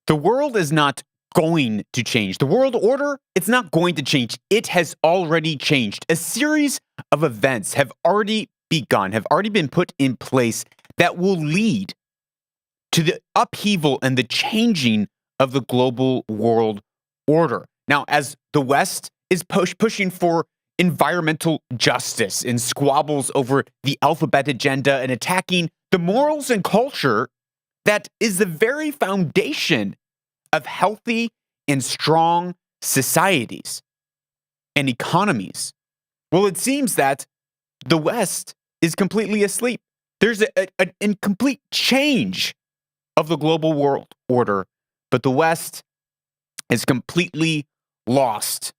The world is not going to change. The world order, it's not going to change. It has already changed. A series of events have already begun, have already been put in place that will lead to the upheaval and the changing of the global world order. Now, as the West is pushing for environmental justice and squabbles over the alphabet agenda and attacking the morals and culture that is the very foundation of healthy and strong societies and economies. Well, it seems that the West is completely asleep. There's a complete change of the global world order, but the West is completely lost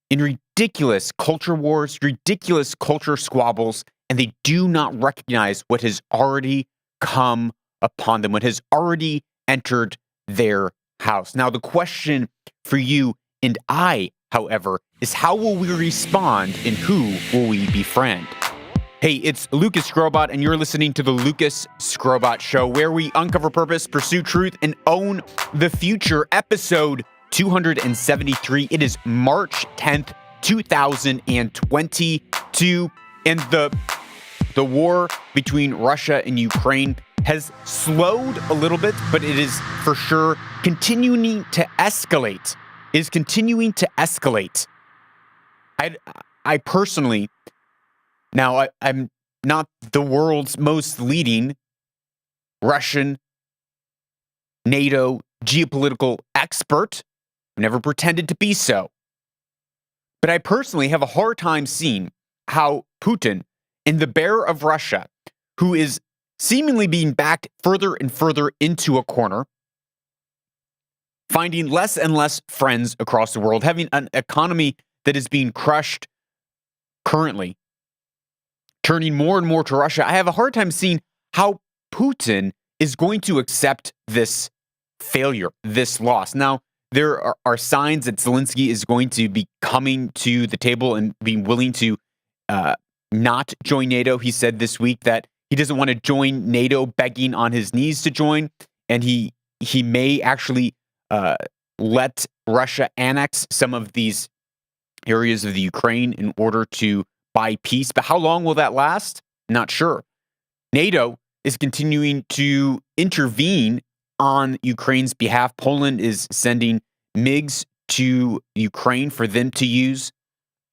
in ridiculous culture wars, ridiculous culture squabbles, and they do not recognize what has already come upon them, what has already entered their house. Now, the question for you and I, however, is how will we respond and who will we befriend? Hey, it's Lucas Skrobot, and you're listening to the Lucas Skrobot Show, where we uncover purpose, pursue truth, and own the future. Episode 273. It is March 10th, 2022, and the war between Russia and Ukraine has slowed a little bit, but it is for sure continuing to escalate. It is continuing to escalate. I personally, now I'm not the world's most leading Russian NATO geopolitical expert. I've never pretended to be so. But I personally have a hard time seeing how Putin, in the bear of Russia, who is seemingly being backed further and further into a corner, finding less and less friends across the world, having an economy that is being crushed currently, turning more and more to Russia. I have a hard time seeing how Putin is going to accept this failure, this loss. Now, there are signs that Zelensky is going to be coming to the table and being willing to not join NATO. He said this week that he doesn't want to join NATO, begging on his knees to join, and he may actually let Russia annex some of these areas of the Ukraine in order to buy peace. But how long will that last? Not sure. NATO is continuing to intervene on Ukraine's behalf. Poland is sending MiGs to Ukraine for them to use,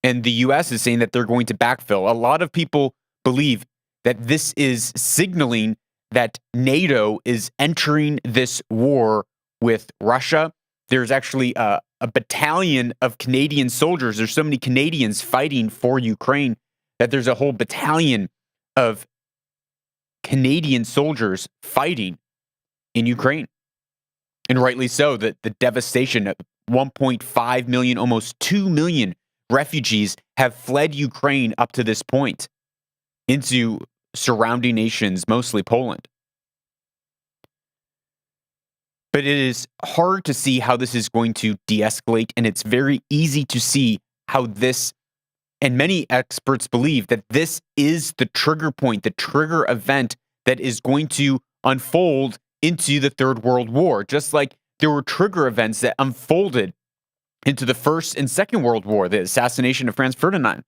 and the U.S. is saying that they're going to backfill. A lot of people believe that this is signaling that NATO is entering this war with Russia. There's actually a battalion of Canadian soldiers. There's so many Canadians fighting for Ukraine that there's a whole battalion of Canadian soldiers fighting in Ukraine. And rightly so, the devastation of 1.5 million, almost 2 million refugees have fled Ukraine up to this point into surrounding nations, mostly Poland. But it is hard to see how this is going to de-escalate, and it's very easy to see how this, and many experts believe that this is the trigger point, the trigger event that is going to unfold into the Third World War, just like there were trigger events that unfolded into the First and Second World War. The assassination of Franz Ferdinand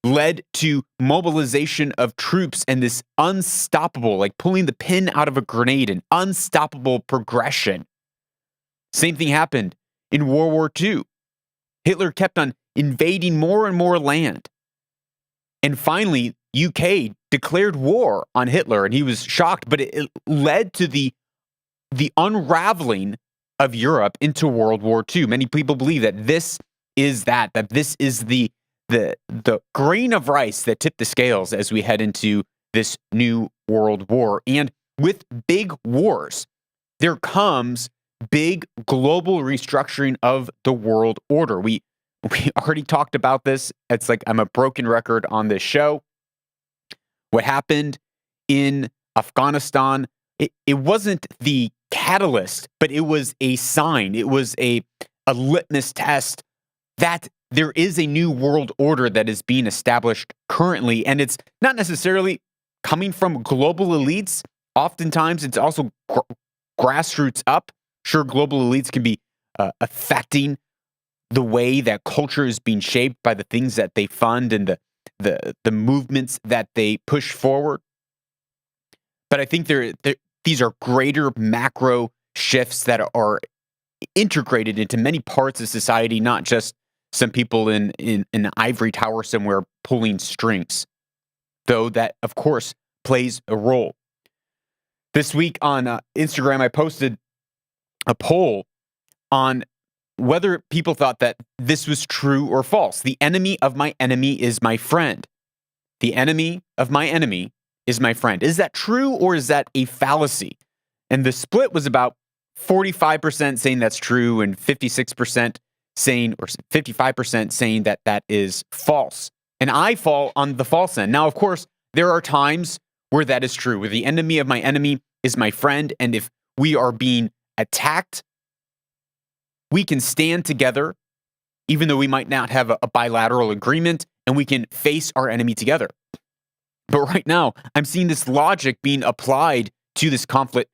led to mobilization of troops and this unstoppable, like pulling the pin out of a grenade, an unstoppable progression. Same thing happened in World War II. Hitler kept on invading more and more land. And finally, UK declared war on Hitler, and he was shocked, but it led to the unraveling of Europe into World War II. Many people believe that this is that this is the grain of rice that tipped the scales as we head into this new world war. And with big wars, there comes big global restructuring of the world order. We already talked about this. It's like I'm a broken record on this show. What happened in Afghanistan, it wasn't the catalyst, but it was a sign. It was a litmus test that there is a new world order that is being established currently, and it's not necessarily coming from global elites. Oftentimes, it's also grassroots up. Sure, global elites can be affecting the way that culture is being shaped by the things that they fund and the movements that they push forward. But I think these are greater macro shifts that are integrated into many parts of society, not just some people in an ivory tower somewhere pulling strings, though that, of course, plays a role. This week on Instagram, I posted a poll on whether people thought that this was true or false. The enemy of my enemy is my friend. The enemy of my enemy is my friend. Is that true or is that a fallacy? And the split was about 45% saying that's true and 56% saying, or 55% saying that that is false. And I fall on the false end. Now, of course, there are times where that is true, where the enemy of my enemy is my friend. And if we are being attacked, we can stand together, even though we might not have a bilateral agreement, and we can face our enemy together. But right now, I'm seeing this logic being applied to this conflict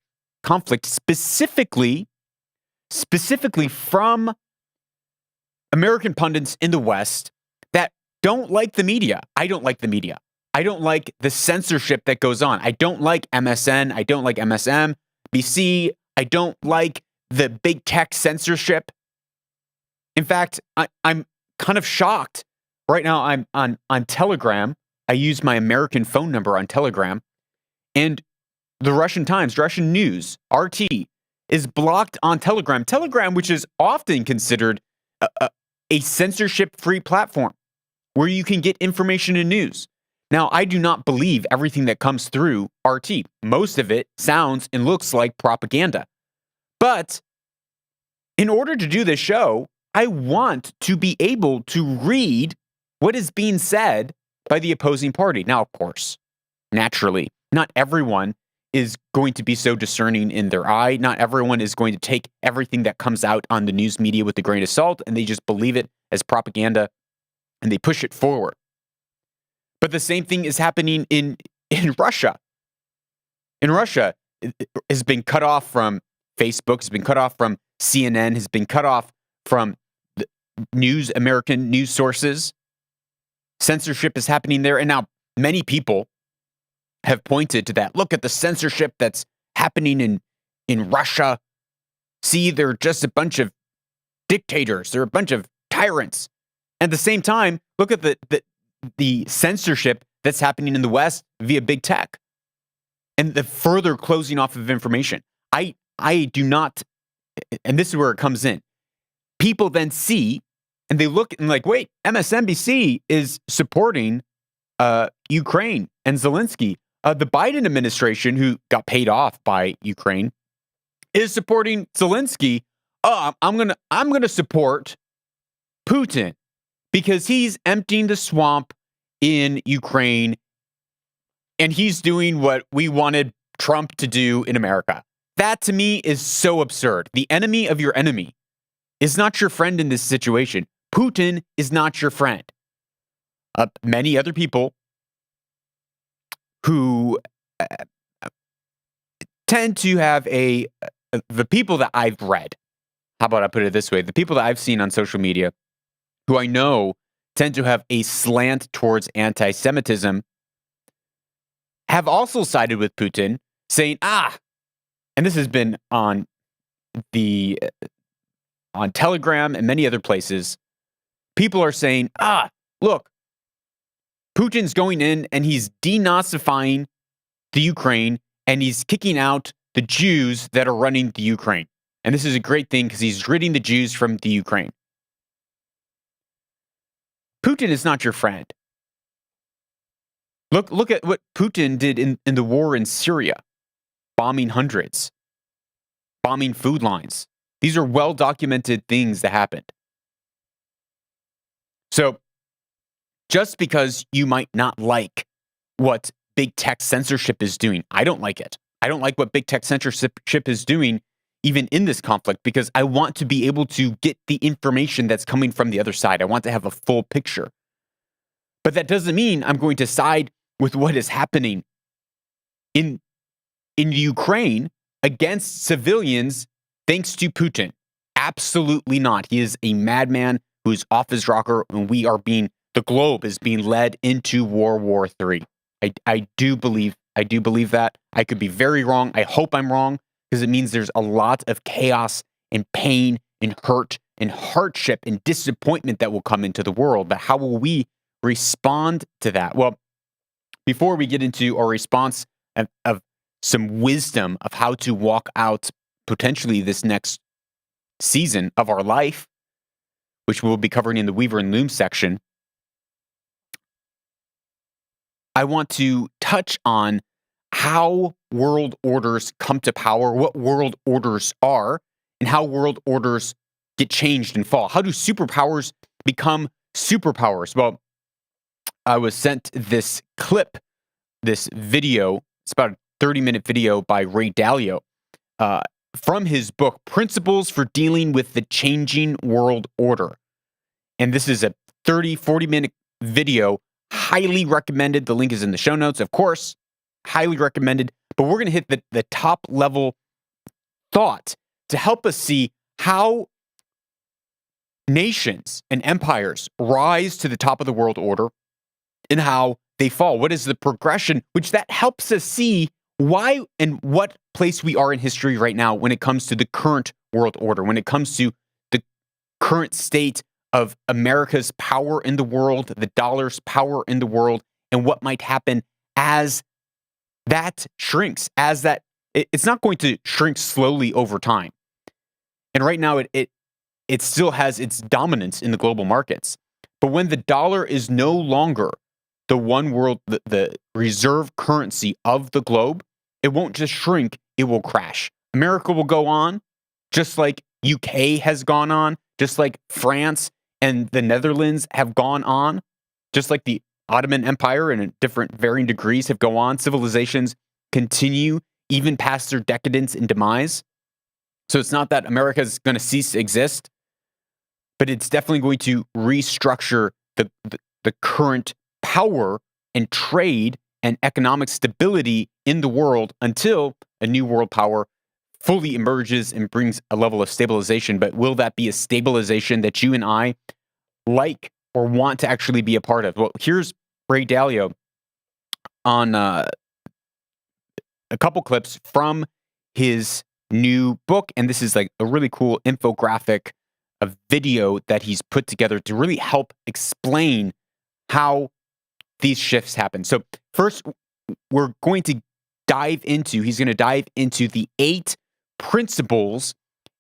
specifically from American pundits in the West that don't like the media. I don't like the media. I don't like the censorship that goes on. I don't like MSN. I don't like MSNBC. I don't like the big tech censorship. In fact, I'm kind of shocked. Right now, I'm on Telegram. I use my American phone number on Telegram. And the Russian Times, Russian News, RT, is blocked on Telegram. Telegram, which is often considered a censorship-free platform where you can get information and news. Now, I do not believe everything that comes through RT. Most of it sounds and looks like propaganda. But in order to do this show, I want to be able to read what is being said by the opposing party. Now, of course, naturally, not everyone is going to be so discerning in their eye. Not everyone is going to take everything that comes out on the news media with a grain of salt, and they just believe it as propaganda, and they push it forward. But the same thing is happening in Russia. In Russia, it has been cut off from Facebook, has been cut off from CNN, has been cut off from the American news sources. Censorship is happening there, and now many people have pointed to that. Look at the censorship that's happening in Russia. See, they're just a bunch of dictators. They're a bunch of tyrants. At the same time, look at the censorship that's happening in the West via big tech and the further closing off of information. I do not, and this is where it comes in. People then see and they look and like, wait, MSNBC is supporting Ukraine and Zelensky. The Biden administration, who got paid off by Ukraine, is supporting Zelensky. I'm gonna support Putin because he's emptying the swamp in Ukraine and he's doing what we wanted Trump to do in America. That to me is so absurd. The enemy of your enemy is not your friend in this situation. Putin is not your friend. Many other people who tend to have the people that I've read, how about I put it this way? The people that I've seen on social media who I know tend to have a slant towards anti-Semitism have also sided with Putin, saying, and this has been on Telegram and many other places, people are saying, look, Putin's going in and he's denazifying the Ukraine and he's kicking out the Jews that are running the Ukraine. And this is a great thing because he's ridding the Jews from the Ukraine. Putin is not your friend. Look at what Putin did in the war in Syria, bombing hundreds, bombing food lines. These are well-documented things that happened. So, just because you might not like what big tech censorship is doing, I don't like it. I don't like what big tech censorship is doing even in this conflict because I want to be able to get the information that's coming from the other side. I want to have a full picture. But that doesn't mean I'm going to side with what is happening in Ukraine against civilians thanks to Putin. Absolutely not. He is a madman who's off his rocker, and the globe is being led into World War III. I do believe that. I could be very wrong. I hope I'm wrong, because it means there's a lot of chaos and pain and hurt and hardship and disappointment that will come into the world. But how will we respond to that? Well, before we get into our response of some wisdom of how to walk out potentially this next season of our life, which we'll be covering in the Weaver and Loom section, I want to touch on how world orders come to power, what world orders are, and how world orders get changed and fall. How do superpowers become superpowers? Well, I was sent this clip, this video. It's about a 30-minute video by Ray Dalio from his book, Principles for Dealing with the Changing World Order. And this is a 40-minute video. Highly recommended. The link is in the show notes, of course. Highly recommended. But we're going to hit the top level thought to help us see how nations and empires rise to the top of the world order and how they fall. What is the progression, which that helps us see why and what place we are in history right now when it comes to the current world order, when it comes to the current state of America's power in the world, the dollar's power in the world, and what might happen as that shrinks, as that it's not going to shrink slowly over time. And right now it still has its dominance in the global markets. But when the dollar is no longer the one world, the reserve currency of the globe, it won't just shrink, it will crash. America will go on, just like UK has gone on, just like France and the Netherlands have gone on, just like the Ottoman Empire and different varying degrees have gone on. Civilizations continue even past their decadence and demise. So it's not that America is going to cease to exist, but it's definitely going to restructure the current power and trade and economic stability in the world until a new world power fully emerges and brings a level of stabilization. But will that be a stabilization that you and I like or want to actually be a part of? Well, here's Ray Dalio on a couple clips from his new book. And this is like a really cool infographic, a video that he's put together to really help explain how these shifts happen. So first, he's going to dive into the 8 principles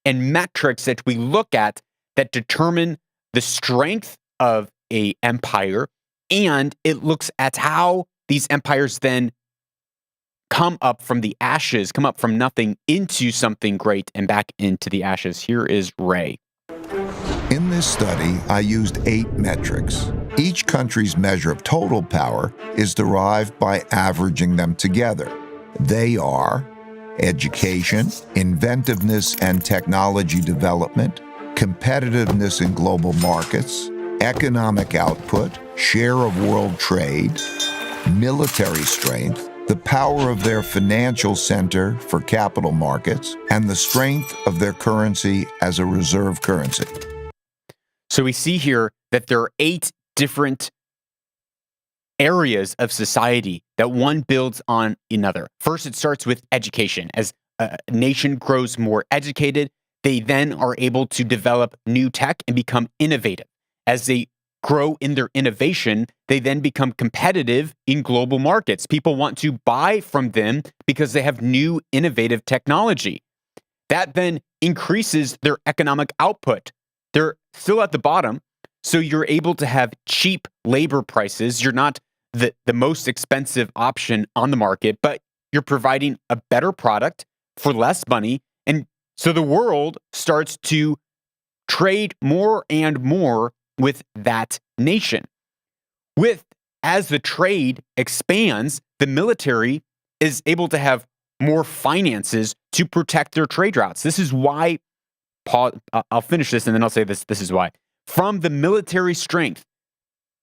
and metrics that we look at that determine the strength of an empire, and it looks at how these empires then come up from the ashes, come up from nothing into something great and back into the ashes. Here is Ray. In this study, I used 8 metrics. Each country's measure of total power is derived by averaging them together. They are education, inventiveness and technology development, competitiveness in global markets, economic output, share of world trade, military strength, the power of their financial center for capital markets, and the strength of their currency as a reserve currency. So we see here that there are 8 different areas of society that one builds on another. First, it starts with education. As a nation grows more educated, they then are able to develop new tech and become innovative. As they grow in their innovation, they then become competitive in global markets. People want to buy from them because they have new innovative technology. That then increases their economic output. They're still at the bottom, so you're able to have cheap labor prices. You're not the most expensive option on the market, but you're providing a better product for less money. And so the world starts to trade more and more with that nation. As the trade expands, the military is able to have more finances to protect their trade routes. This is why, I'll finish this and then I'll say this. This is why. From the military strength,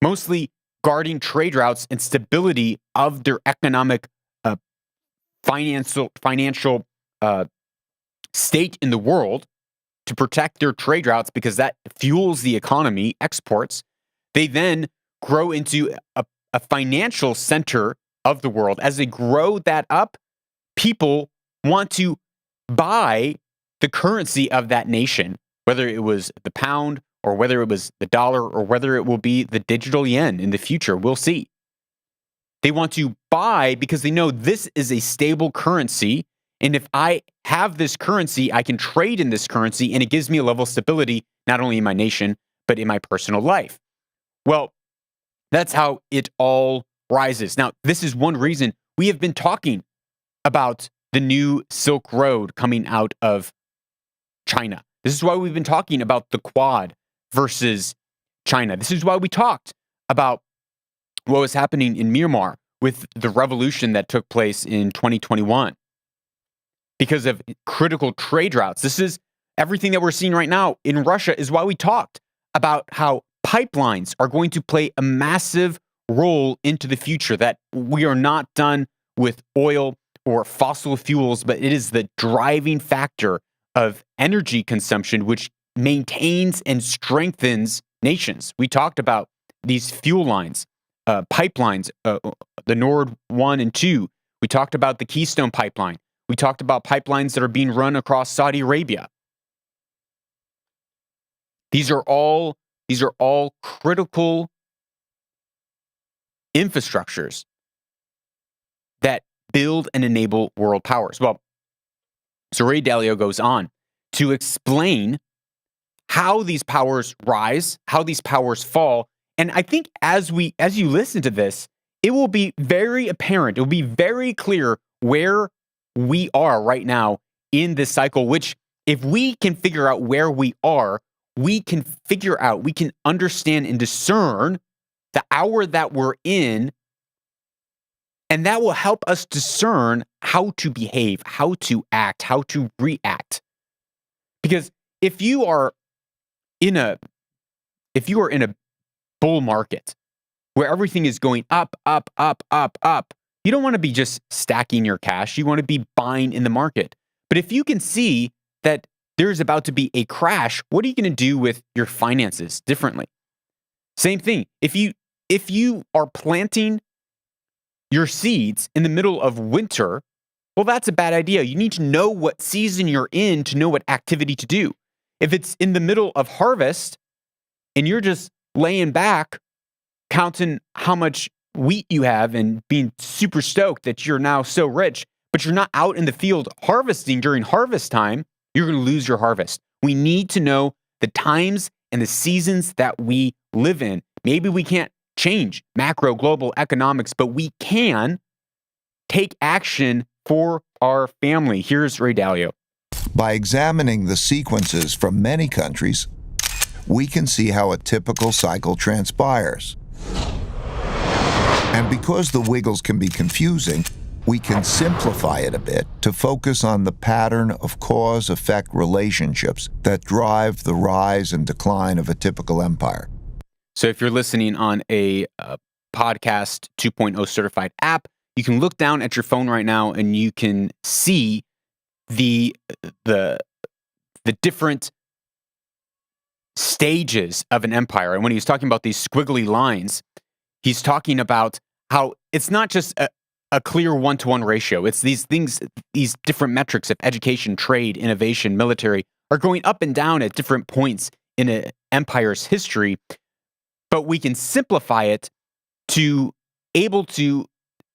mostly guarding trade routes and stability of their economic financial state in the world to protect their trade routes because that fuels the economy, exports. They then grow into a financial center of the world. As they grow that up, people want to buy the currency of that nation, whether it was the pound or whether it was the dollar or whether it will be the digital yen in the future. We'll see. They want to buy because they know this is a stable currency. And if I have this currency, I can trade in this currency and it gives me a level of stability, not only in my nation, but in my personal life. Well, that's how it all rises. Now, this is one reason we have been talking about the new Silk Road coming out of China. This is why we've been talking about the Quad versus China. This is why we talked about what was happening in Myanmar with the revolution that took place in 2021. Because of critical trade routes. This is everything that we're seeing right now in Russia is why we talked about how pipelines are going to play a massive role into the future, that we are not done with oil or fossil fuels, but it is the driving factor of energy consumption, which maintains and strengthens nations. We talked about these fuel lines, pipelines, the Nord 1 and 2. We talked about the Keystone Pipeline. We talked about pipelines that are being run across Saudi Arabia. These are all critical infrastructures that build and enable world powers. Well, so Ray Dalio goes on to explain how these powers rise, how these powers fall. And I think as you listen to this, it will be very apparent, it will be very clear where we are right now in this cycle, which if we can figure out where we are, we can figure out, we can understand and discern the hour that we're in, and that will help us discern how to behave, how to act, how to react. Because if you are in a bull market where everything is going up, up, up, up, up, you don't want to be just stacking your cash. You want to be buying in the market. But if you can see that there's about to be a crash, what are you going to do with your finances differently? Same thing. If you are planting your seeds in the middle of winter, well, that's a bad idea. You need to know what season you're in to know what activity to do. If it's in the middle of harvest and you're just laying back, counting how much wheat you have and being super stoked that you're now so rich, but you're not out in the field harvesting during harvest time, you're going to lose your harvest. We need to know the times and the seasons that we live in. Maybe we can't change macro global economics, but we can take action for our family. Here's Ray Dalio. By examining the sequences from many countries, we can see how a typical cycle transpires. And because the wiggles can be confusing, we can simplify it a bit to focus on the pattern of cause-effect relationships that drive the rise and decline of a typical empire. So if you're listening on a Podcast 2.0 certified app, you can look down at your phone right now and you can see the different stages of an empire. And when he was talking about these squiggly lines, he's talking about how it's not just a clear one-to-one ratio. It's these things, these different metrics of education, trade, innovation, military are going up and down at different points in an empire's history. But we can simplify it to able to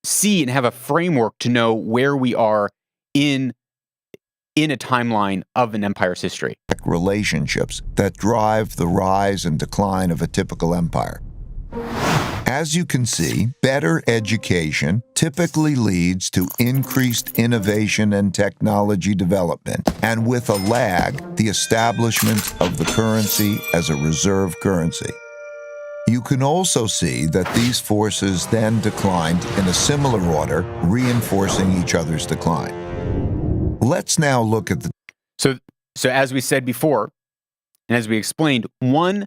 see and have a framework to know where we are in a timeline of an empire's history. Relationships that drive the rise and decline of a typical empire. As you can see, better education typically leads to increased innovation and technology development, and with a lag, the establishment of the currency as a reserve currency. You can also see that these forces then declined in a similar order, reinforcing each other's decline. Let's now look at the... So as we said before, and as we explained, one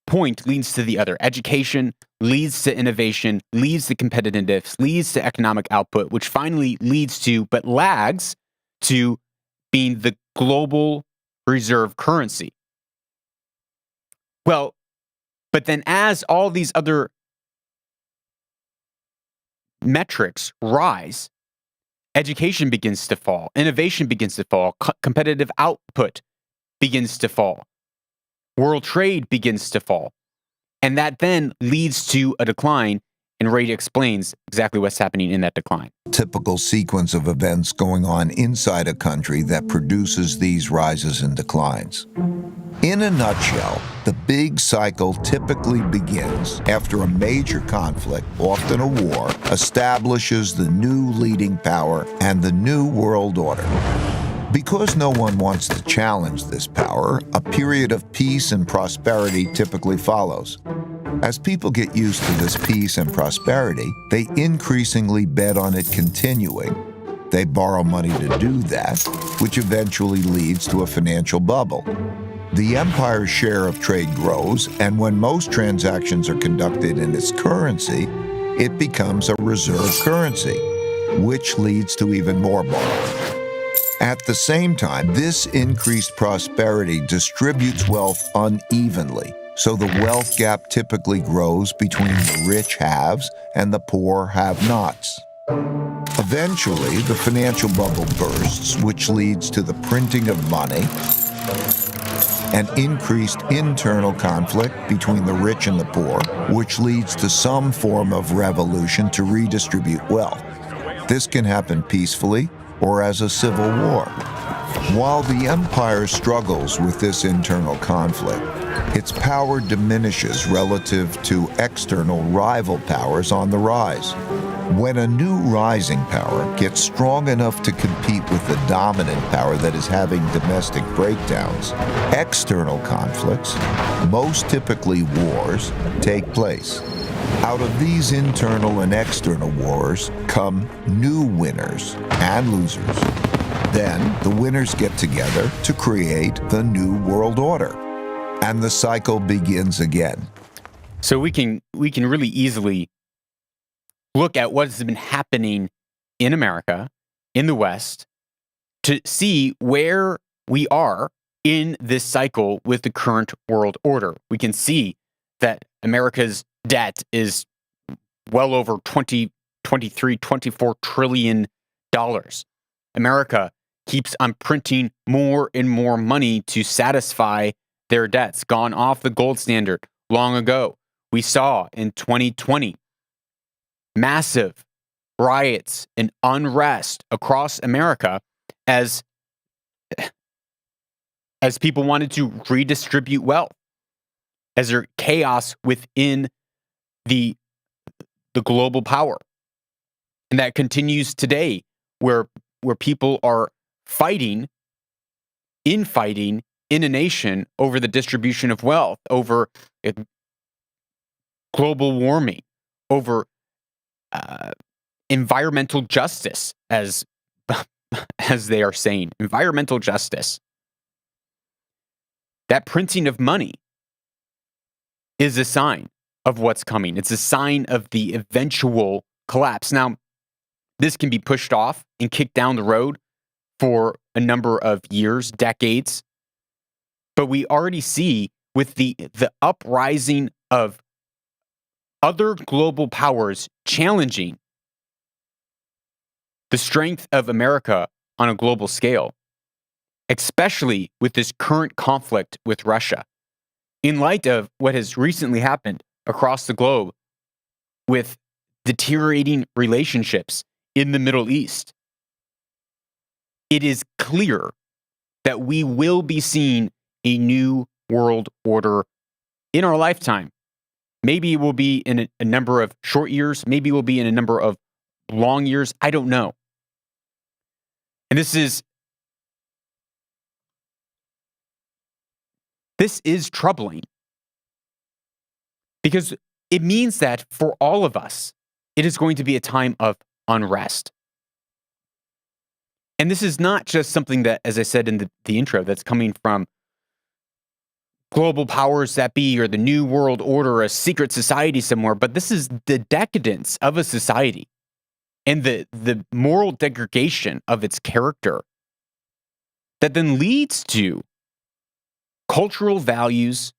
point leads to the other. Education leads to innovation, leads to competitiveness, leads to economic output, which finally leads to, but lags to being the global reserve currency. Well, but then as all these other metrics rise, education begins to fall, innovation begins to fall, competitive output begins to fall, world trade begins to fall. And that then leads to a decline, and Ray explains exactly what's happening in that decline. Typical sequence of events going on inside a country that produces these rises and declines. In a nutshell, the big cycle typically begins after a major conflict, often a war, establishes the new leading power and the new world order. Because no one wants to challenge this power, a period of peace and prosperity typically follows. As people get used to this peace and prosperity, they increasingly bet on it continuing. They borrow money to do that, which eventually leads to a financial bubble. The empire's share of trade grows, and when most transactions are conducted in its currency, it becomes a reserve currency, which leads to even more borrowing. At the same time, this increased prosperity distributes wealth unevenly, so the wealth gap typically grows between the rich haves and the poor have-nots. Eventually, the financial bubble bursts, which leads to the printing of money and increased internal conflict between the rich and the poor, which leads to some form of revolution to redistribute wealth. This can happen peacefully or as a civil war. While the empire struggles with this internal conflict, its power diminishes relative to external rival powers on the rise. When a new rising power gets strong enough to compete with the dominant power that is having domestic breakdowns, external conflicts, most typically wars, take place. Out of these internal and external wars come new winners and losers. Then the winners get together to create the new world order, and the cycle begins again. So we can really easily look at what has been happening in America, in the West, to see where we are in this cycle with the current world order. We can see that America's debt is well over $24 trillion. America keeps on printing more and more money to satisfy their debts, gone off the gold standard long ago. We saw in 2020 massive riots and unrest across America as people wanted to redistribute wealth, as there chaos within the global power. And that continues today, where people are fighting in a nation over the distribution of wealth, over global warming, over environmental justice, as they are saying, environmental justice. That printing of money is a sign of what's coming. It's a sign of the eventual collapse. Now, this can be pushed off and kicked down the road for a number of years, decades. But we already see with the uprising of other global powers challenging the strength of America on a global scale, especially with this current conflict with Russia, in light of what has recently happened across the globe with deteriorating relationships in the Middle East. It is clear that we will be seeing a new world order in our lifetime. Maybe it will be in a number of short years. Maybe it will be in a number of long years. I don't know. And this is troubling, because it means that for all of us, it is going to be a time of unrest. And this is not just something that, as I said in the intro, that's coming from global powers that be, or the new world order, a secret society somewhere, but this is the decadence of a society and the moral degradation of its character that then leads to cultural values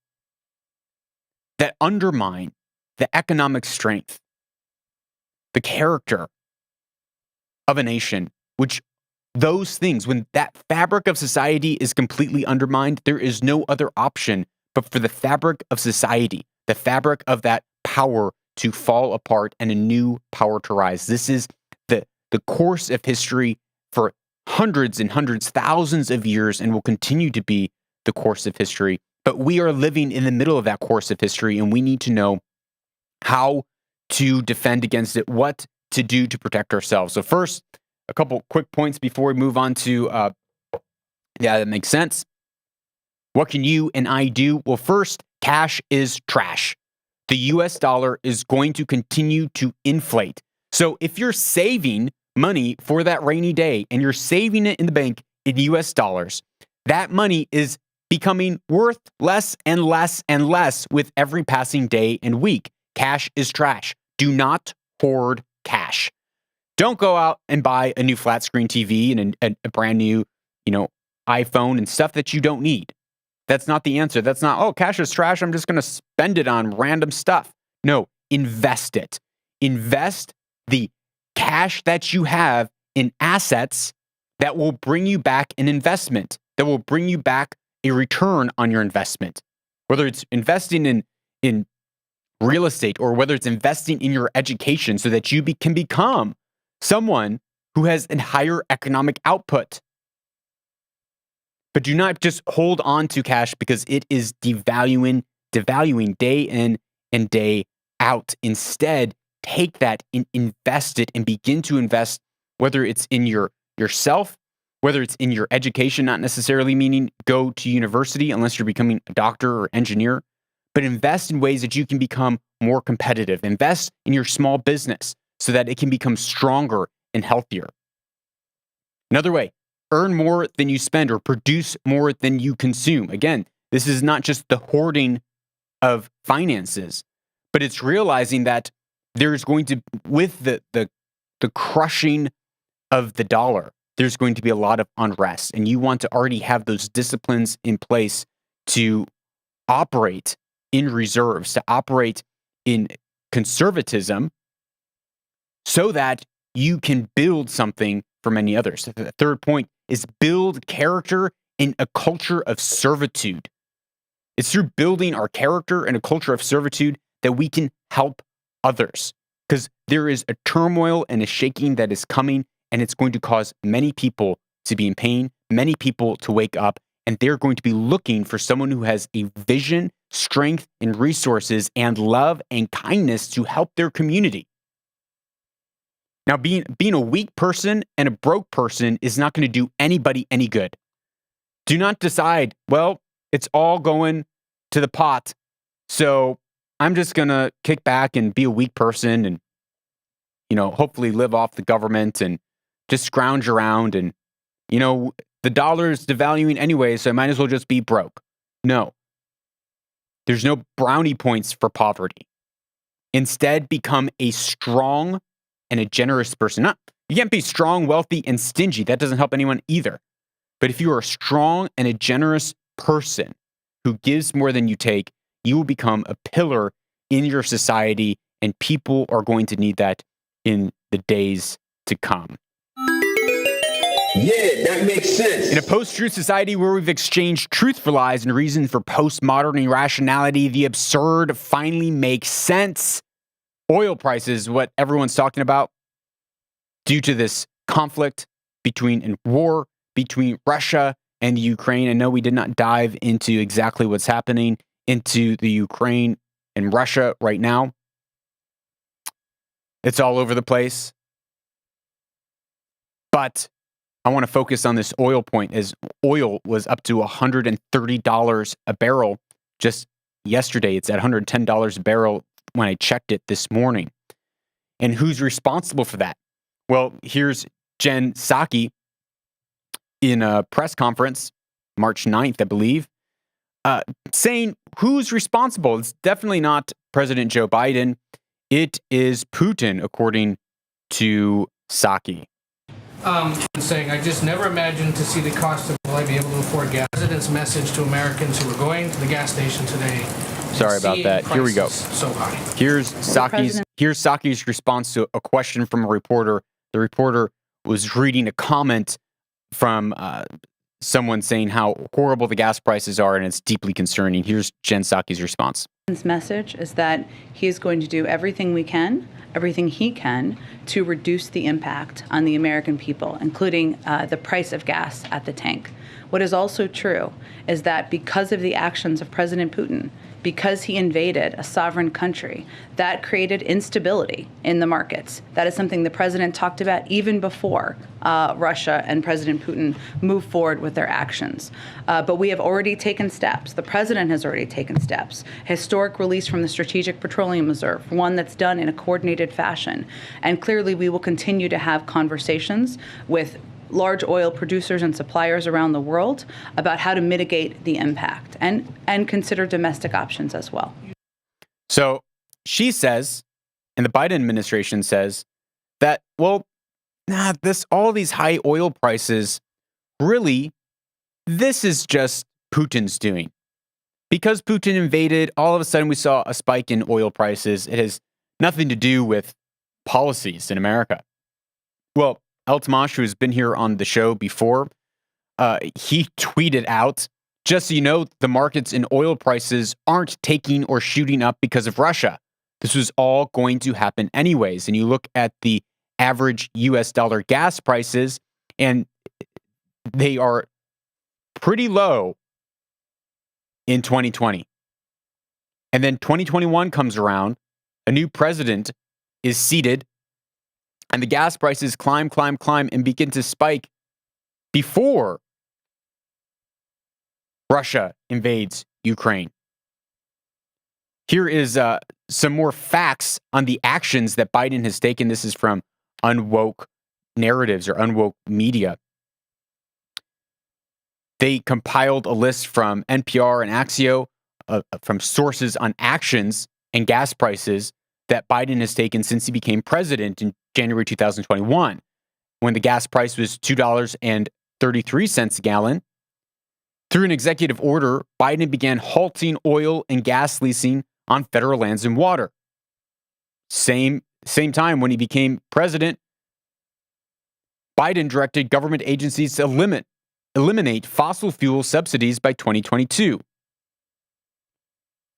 that undermine the economic strength, the character of a nation, which those things, when that fabric of society is completely undermined, there is no other option but for the fabric of society, the fabric of that power to fall apart and a new power to rise. This is the course of history for hundreds and hundreds, thousands of years, and will continue to be the course of history. But we are living in the middle of that course of history, and we need to know how to defend against it, what to do to protect ourselves. So first, a couple quick points before we move on to, that makes sense. What can you and I do? Well, first, cash is trash. The US dollar is going to continue to inflate. So if you're saving money for that rainy day and you're saving it in the bank in US dollars, that money is becoming worth less and less and less with every passing day and week. Cash is trash. Do not hoard cash. Don't go out and buy a new flat screen TV and a brand new, iPhone and stuff that you don't need. That's not the answer. That's not, oh, cash is trash, I'm just going to spend it on random stuff. No, invest it. Invest the cash that you have in assets that will bring you back an investment, that will bring you back a return on your investment. Whether it's investing in real estate or whether it's investing in your education so that you can become someone who has a higher economic output. But do not just hold on to cash because it is devaluing day in and day out. Instead, take that and invest it and begin to invest, whether it's in yourself, whether it's in your education, not necessarily meaning go to university unless you're becoming a doctor or engineer, but invest in ways that you can become more competitive. Invest in your small business so that it can become stronger and healthier. Another way, earn more than you spend or produce more than you consume. Again, this is not just the hoarding of finances, but it's realizing that there's going to, with the crushing of the dollar, there's going to be a lot of unrest. And you want to already have those disciplines in place to operate in reserves, to operate in conservatism so that you can build something for many others. The third point is build character in a culture of servitude. It's through building our character and a culture of servitude that we can help others, because there is a turmoil and a shaking that is coming, and it's going to cause many people to be in pain, many people to wake up, and they're going to be looking for someone who has a vision, strength, and resources, and love and kindness to help their community. Now, being a weak person and a broke person is not going to do anybody any good. Do not decide, well, it's all going to the pot, so I'm just going to kick back and be a weak person and, hopefully live off the government and just scrounge around and, the dollar's devaluing anyway, so I might as well just be broke. No. There's no brownie points for poverty. Instead, become a strong and a generous person. You can't be strong, wealthy, and stingy. That doesn't help anyone either. But if you are a strong and a generous person who gives more than you take, you will become a pillar in your society, and people are going to need that in the days to come. Yeah, that makes sense. In a post-truth society where we've exchanged truth for lies and reason for postmodern irrationality, the absurd finally makes sense. Oil prices, what everyone's talking about, due to this conflict and war between Russia and Ukraine. I know we did not dive into exactly what's happening into the Ukraine and Russia right now. It's all over the place. But I want to focus on this oil point, as oil was up to $130 a barrel just yesterday. It's at $110 a barrel when I checked it this morning. And who's responsible for that? Well, here's Jen Psaki in a press conference, March 9th, I believe, saying who's responsible. It's definitely not President Joe Biden. It is Putin, according to Psaki. Saying, I just never imagined to see the cost of will I be able to afford gas. President's message to Americans who are going to the gas station today. Sorry about that. Here we go. So high. Here's Saki's response to a question from a reporter. The reporter was reading a comment from someone saying how horrible the gas prices are, and it's deeply concerning. Here's Jen Psaki's response. His message is that he is going to do everything he can to reduce the impact on the American people, including the price of gas at the tank. What is also true is that because of the actions of President Putin, because he invaded a sovereign country, that created instability in the markets. That is something the president talked about even before Russia and President Putin moved forward with their actions. But we have already taken steps. The president has already taken steps. Historic release from the Strategic Petroleum Reserve, one that's done in a coordinated fashion. And clearly we will continue to have conversations with large oil producers and suppliers around the world about how to mitigate the impact and consider domestic options as well. So she says, and the Biden administration says, that, well, all these high oil prices, really, this is just Putin's doing. Because Putin invaded, all of a sudden we saw a spike in oil prices. It has nothing to do with policies in America. Well, Eltmash, who has been here on the show before, he tweeted out, just so you know, the markets and oil prices aren't taking or shooting up because of Russia. This was all going to happen anyways. And you look at the average US dollar gas prices, and they are pretty low in 2020. And then 2021 comes around, a new president is seated, and the gas prices climb, and begin to spike before Russia invades Ukraine. Here is some more facts on the actions that Biden has taken. This is from Unwoke Narratives or Unwoke Media. They compiled a list from NPR and Axio from sources on actions and gas prices that Biden has taken since he became president in January 2021, when the gas price was $2.33 a gallon. Through an executive order, Biden began halting oil and gas leasing on federal lands and water. Same time when he became president, Biden directed government agencies to eliminate fossil fuel subsidies by 2022.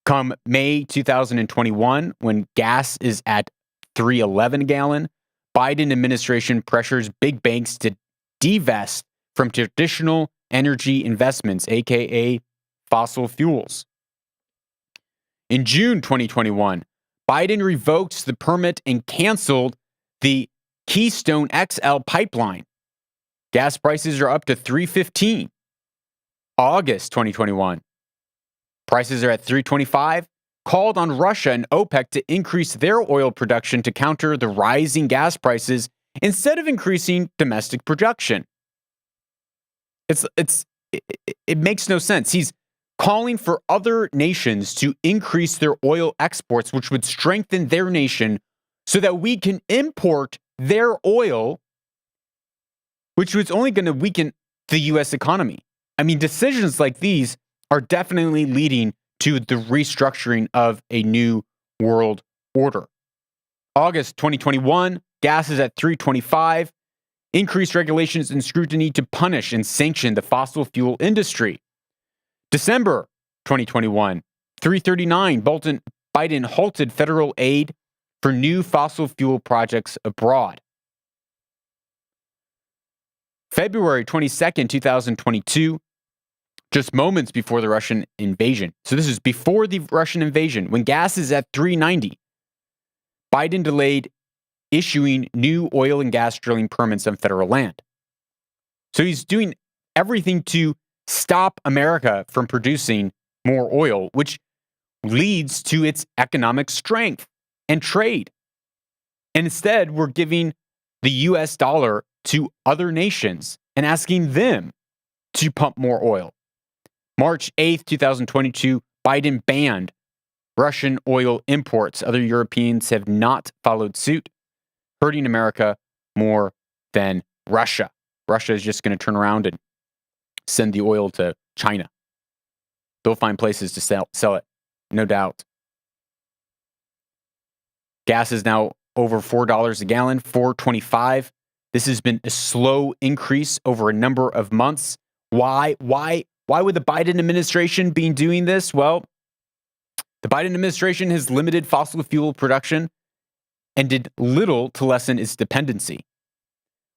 Come May 2021, when gas is at $3.11 a gallon, Biden administration pressures big banks to divest from traditional energy investments, aka fossil fuels. In June 2021, Biden revoked the permit and canceled the Keystone XL pipeline. Gas prices are up to $3.15. August 2021, prices are at $3.25. Called on Russia and OPEC to increase their oil production to counter the rising gas prices instead of increasing domestic production. It makes no sense. He's calling for other nations to increase their oil exports, which would strengthen their nation so that we can import their oil, which was only going to weaken the U.S. economy. I mean, decisions like these are definitely leading to the restructuring of a new world order. August 2021, gas is at $3.25. Increased regulations and scrutiny to punish and sanction the fossil fuel industry. December 2021, $3.39. Biden halted federal aid for new fossil fuel projects abroad. February 22nd, 2022, just moments before the Russian invasion. So this is before the Russian invasion, when gas is at $3.90. Biden delayed issuing new oil and gas drilling permits on federal land. So he's doing everything to stop America from producing more oil, which leads to its economic strength and trade. And instead, we're giving the US dollar to other nations and asking them to pump more oil. March 8th, 2022, Biden banned Russian oil imports. Other Europeans have not followed suit, hurting America more than Russia. Russia is just going to turn around and send the oil to China. They'll find places to sell it, no doubt. Gas is now over $4 a gallon, $4.25. This has been a slow increase over a number of months. Why would the Biden administration be doing this? Well, the Biden administration has limited fossil fuel production and did little to lessen its dependency.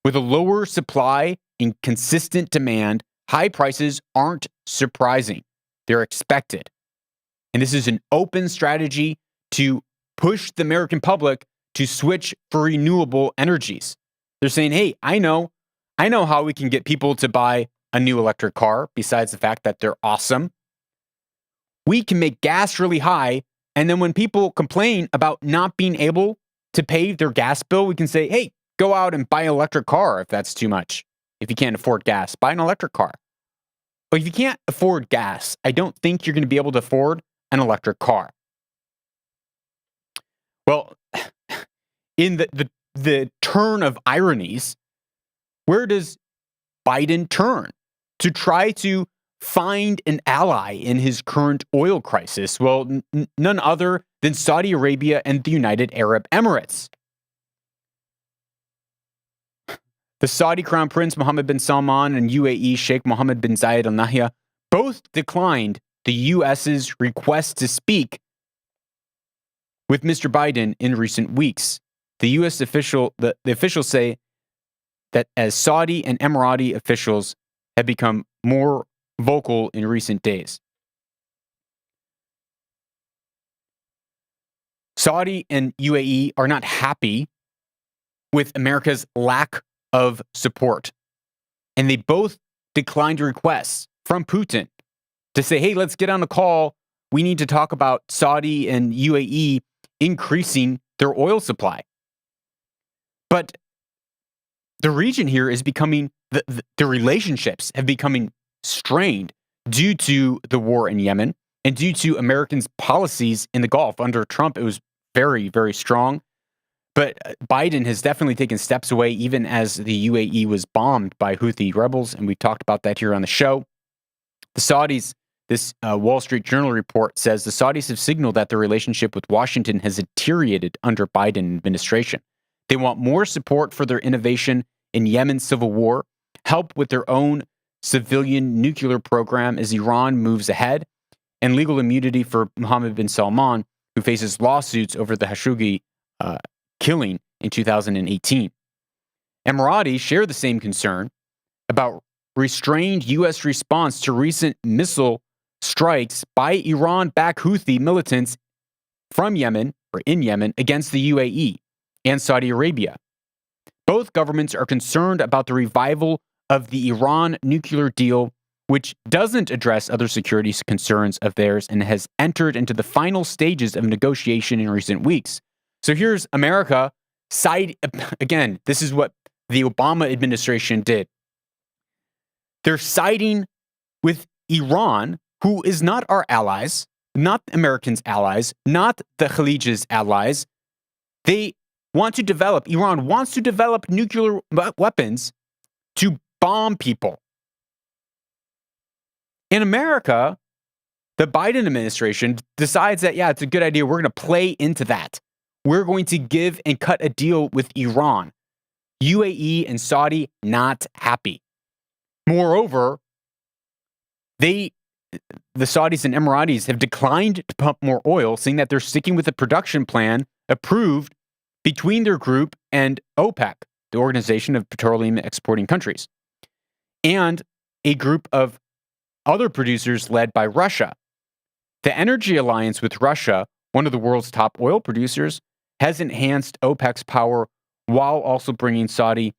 With a lower supply and consistent demand, high prices aren't surprising. They're expected. And this is an open strategy to push the American public to switch for renewable energies. They're saying, hey, I know how we can get people to buy a new electric car, besides the fact that they're awesome. We can make gas really high, and then when people complain about not being able to pay their gas bill, we can say, hey, go out and buy an electric car if that's too much. If you can't afford gas, buy an electric car. But if you can't afford gas, I don't think you're going to be able to afford an electric car. Well, in the turn of ironies, where does Biden turn to try to find an ally in his current oil crisis? Well, none other than Saudi Arabia and the United Arab Emirates. The Saudi Crown Prince Mohammed bin Salman and UAE Sheikh Mohammed bin Zayed Al Nahyan both declined the U.S.'s request to speak with Mr. Biden in recent weeks. The U.S. the officials say that as Saudi and Emirati officials have become more vocal in recent days. Saudi and UAE are not happy with America's lack of support. And they both declined requests from Putin to say, hey, let's get on a call. We need to talk about Saudi and UAE increasing their oil supply. But the region here is becoming, the relationships have becoming strained due to the war in Yemen and due to Americans' policies in the Gulf. Under Trump, it was very, very strong. But Biden has definitely taken steps away, even as the UAE was bombed by Houthi rebels, and we've talked about that here on the show. The Saudis, this Wall Street Journal report says the Saudis have signaled that their relationship with Washington has deteriorated under Biden administration. They want more support for their innovation in Yemen's civil war, help with their own civilian nuclear program as Iran moves ahead, and legal immunity for Mohammed bin Salman, who faces lawsuits over the Khashoggi killing in 2018. Emiratis share the same concern about restrained U.S. response to recent missile strikes by Iran-backed Houthi militants from Yemen, or in Yemen, against the UAE and Saudi Arabia. Both governments are concerned about the revival of the Iran nuclear deal, which doesn't address other security concerns of theirs and has entered into the final stages of negotiation in recent weeks. So here's America again, this is what the Obama administration did. They're siding with Iran, who is not our allies, not Americans' allies, not the Khalij's allies. Iran wants to develop nuclear weapons to bomb people. In America, the Biden administration decides that, yeah, it's a good idea. We're going to play into that. We're going to give and cut a deal with Iran. UAE and Saudi not happy. Moreover, the Saudis and Emiratis have declined to pump more oil, saying that they're sticking with the production plan approved between their group and OPEC, the Organization of Petroleum Exporting Countries, and a group of other producers led by Russia. The energy alliance with Russia, one of the world's top oil producers, has enhanced OPEC's power while also bringing Saudi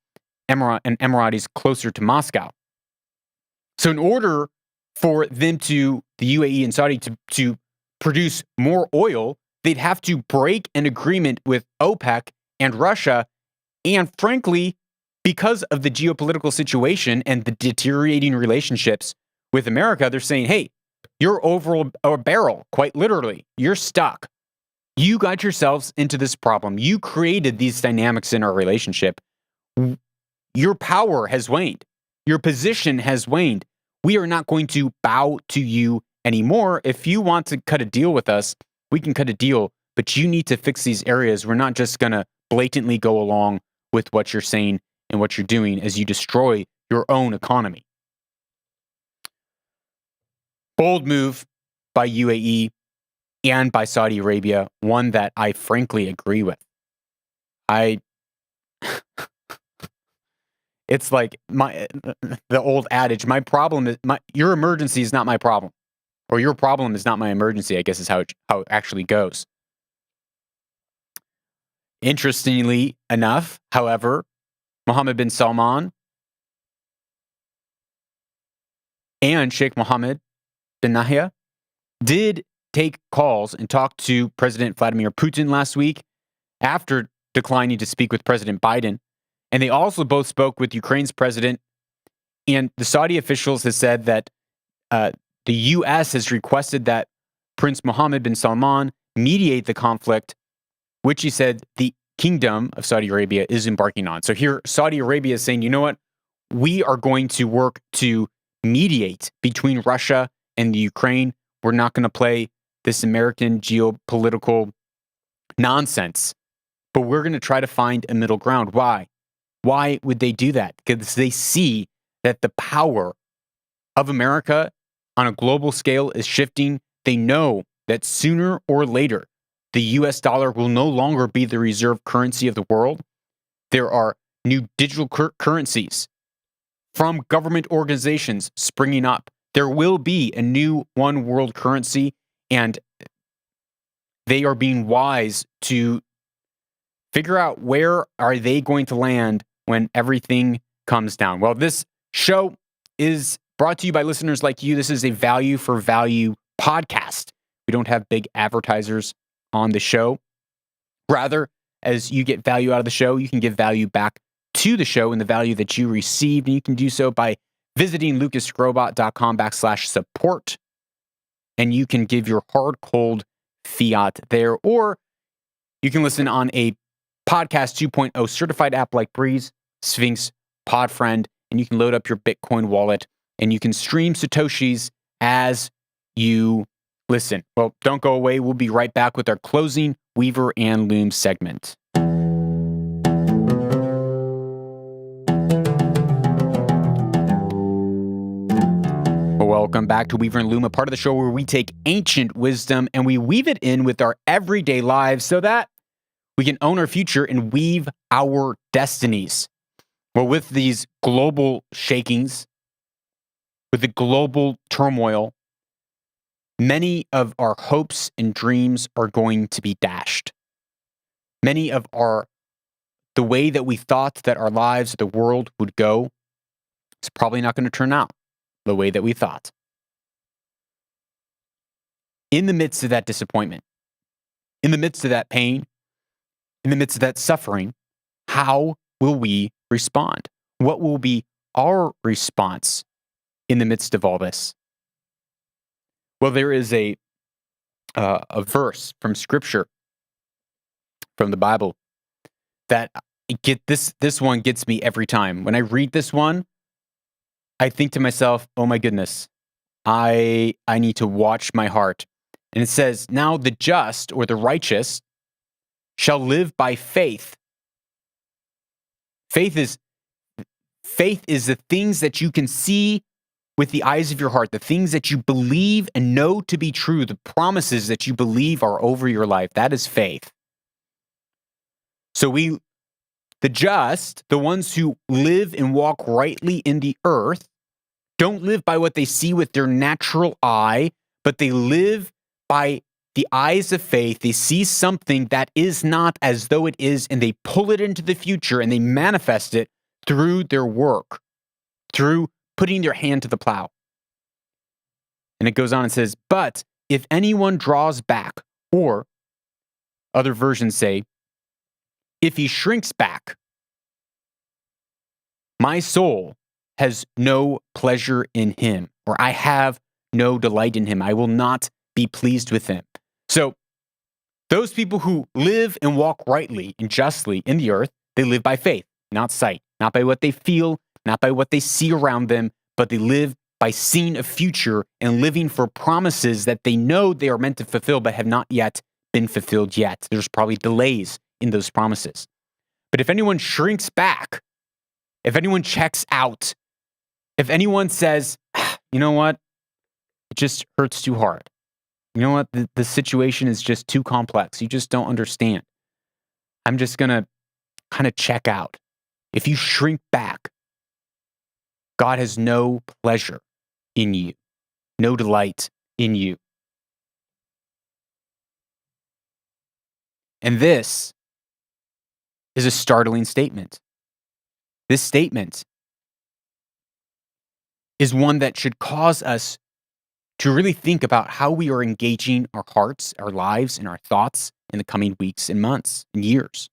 and Emiratis closer to Moscow. So in order for them the UAE and Saudi to produce more oil, they'd have to break an agreement with OPEC and Russia. And frankly, because of the geopolitical situation and the deteriorating relationships with America, they're saying, hey, you're over a barrel, quite literally. You're stuck. You got yourselves into this problem. You created these dynamics in our relationship. your power has waned. Your position has waned. We are not going to bow to you anymore. If you want to cut a deal with us, we can cut a deal, but you need to fix these areas. We're not just going to blatantly go along with what you're saying and what you're doing as you destroy your own economy. Bold move by UAE and by Saudi Arabia, one that I frankly agree with. It's like the old adage, my problem is your emergency is not my problem, or your problem is not my emergency, I guess is how it actually goes. Interestingly enough, however, Mohammed bin Salman and Sheikh Mohammed bin Nahyan did take calls and talk to President Vladimir Putin last week after declining to speak with President Biden. And they also both spoke with Ukraine's president. And the Saudi officials have said that the U.S. has requested that Prince Mohammed bin Salman mediate the conflict, which he said the Kingdom of Saudi Arabia is embarking on. So here, Saudi Arabia is saying, you know what? We are going to work to mediate between Russia and the Ukraine. We're not going to play this American geopolitical nonsense, but we're going to try to find a middle ground. Why? Why would they do that? Because they see that the power of America on a global scale is shifting. They know that sooner or later, the US dollar will no longer be the reserve currency of the world. There are new digital currencies from government organizations springing up. There will be a new one world currency, and they are being wise to figure out where are they going to land when everything comes down. Well, this show is brought to you by listeners like you. This is a value for value podcast. We don't have big advertisers on the show. Rather, as you get value out of the show, you can give value back to the show and the value that you received. And you can do so by visiting lucasgrobot.com/support. And you can give your hard, cold fiat there. Or you can listen on a Podcast 2.0 certified app like Breez, Sphinx, Podfriend, and you can load up your Bitcoin wallet and you can stream Satoshis as you listen. Well, don't go away. We'll be right back with our closing Weaver and Loom segment. Welcome back to Weaver and Loom, a part of the show where we take ancient wisdom and we weave it in with our everyday lives so that we can own our future and weave our destinies. Well, with these global shakings, with the global turmoil, many of our hopes and dreams are going to be dashed. Many of the way that we thought that our lives, the world would go, is probably not going to turn out the way that we thought. In the midst of that disappointment, in the midst of that pain, in the midst of that suffering, how will we respond? What will be our response in the midst of all this? Well, there is a verse from Scripture, from the Bible, that this one gets me every time. When I read this one, I think to myself, oh my goodness, I need to watch my heart. And it says, now the just or the righteous shall live by faith. Faith is the things that you can see with the eyes of your heart, the things that you believe and know to be true, the promises that you believe are over your life. That is faith. So the just, the ones who live and walk rightly in the earth, don't live by what they see with their natural eye, but they live by the eyes of faith. They see something that is not as though it is, and they pull it into the future and they manifest it through their work, through putting their hand to the plow. And it goes on and says, but if anyone draws back, or other versions say, if he shrinks back, my soul has no pleasure in him, or I have no delight in him. I will not be pleased with him. So those people who live and walk rightly and justly in the earth, they live by faith, not sight. not by what they feel, not by what they see around them, but they live by seeing a future and living for promises that they know they are meant to fulfill but have not yet been fulfilled yet. There's probably delays in those promises. But if anyone shrinks back, if anyone checks out, if anyone says, you know what, it just hurts too hard. You know what, the situation is just too complex. You just don't understand. I'm just going to kind of check out. If you shrink back, God has no pleasure in you, no delight in you. And this is a startling statement. This statement is one that should cause us to really think about how we are engaging our hearts, our lives, and our thoughts in the coming weeks and months and years.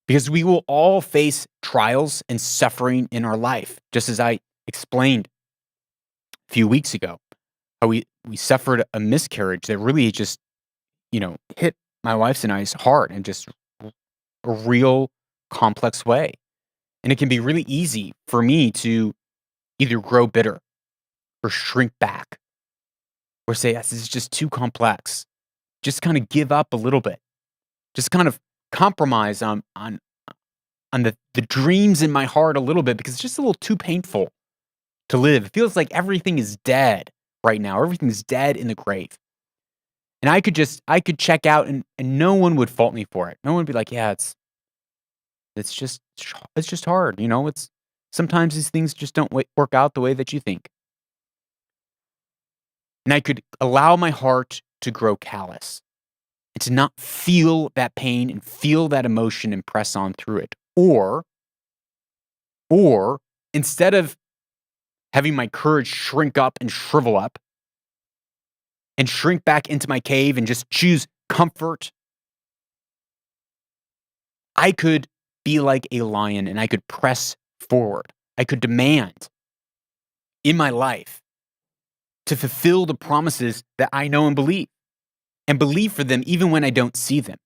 Because we will all face trials and suffering in our life, just as I explained a few weeks ago, how we suffered a miscarriage that really just, hit my wife's and I's heart in just a real complex way. And it can be really easy for me to either grow bitter or shrink back or say, yes, this is just too complex. Just kind of give up a little bit. Just kind of compromise on the dreams in my heart a little bit because it's just a little too painful to live. It feels like everything is dead right now. Everything's dead in the grave. And I could check out and no one would fault me for it. No one would be like, yeah, it's just hard. It's sometimes these things just don't work out the way that you think. And I could allow my heart to grow callous and to not feel that pain and feel that emotion and press on through it. Or instead of having my courage shrink up and shrivel up and shrink back into my cave and just choose comfort, I could be like a lion and I could press forward. I could demand in my life to fulfill the promises that I know and believe for them even when I don't see them.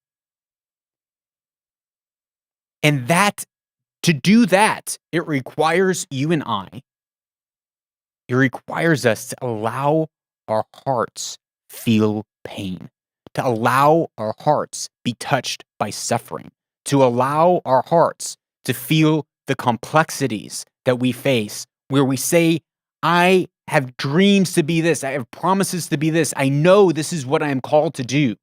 And to do that, it requires you and I, it requires us to allow our hearts feel pain, to allow our hearts be touched by suffering, to allow our hearts to feel the complexities that we face, where we say, I have dreams to be this. I have promises to be this. I know this is what I am called to do.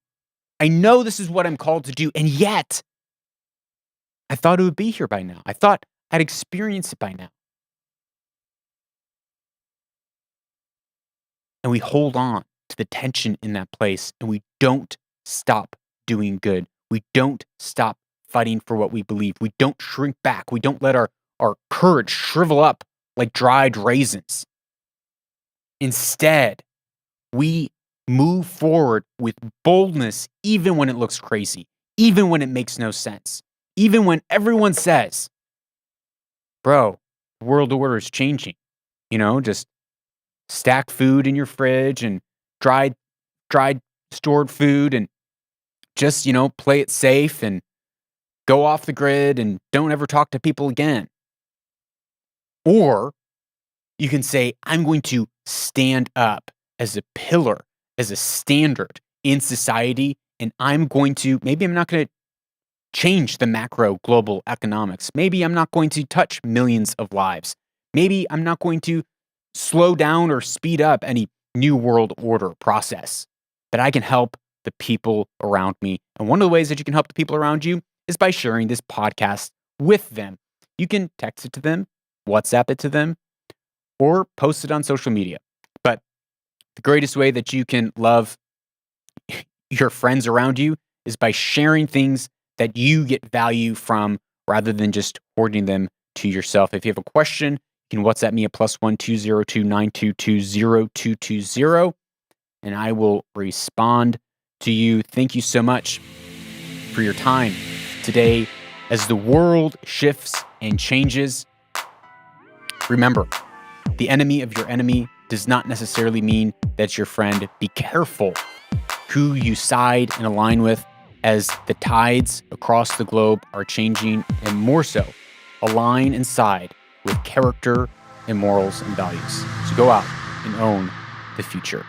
I know this is what I'm called to do. And yet, I thought it would be here by now. I thought I'd experienced it by now. And we hold on to the tension in that place and we don't stop doing good. We don't stop fighting for what we believe. We don't shrink back. We don't let our courage shrivel up like dried raisins. Instead, we move forward with boldness even when it looks crazy, even when it makes no sense, even when everyone says, bro, the world order is changing. Just stack food in your fridge and dried stored food and just, play it safe and go off the grid and don't ever talk to people again. Or you can say, I'm going to stand up as a pillar, as a standard in society, and maybe I'm not going to change the macro global economics. Maybe I'm not going to touch millions of lives. Maybe I'm not going to slow down or speed up any new world order process, but I can help the people around me. And one of the ways that you can help the people around you is by sharing this podcast with them. You can text it to them, WhatsApp it to them, or post it on social media. But the greatest way that you can love your friends around you is by sharing things that you get value from rather than just hoarding them to yourself. If you have a question, you can WhatsApp me at +1 202 922 0220 and I will respond to you. Thank you so much for your time today. As the world shifts and changes, remember, the enemy of your enemy does not necessarily mean that's your friend. Be careful who you side and align with as the tides across the globe are changing, and more so align and side with character and morals and values. So go out and own the future.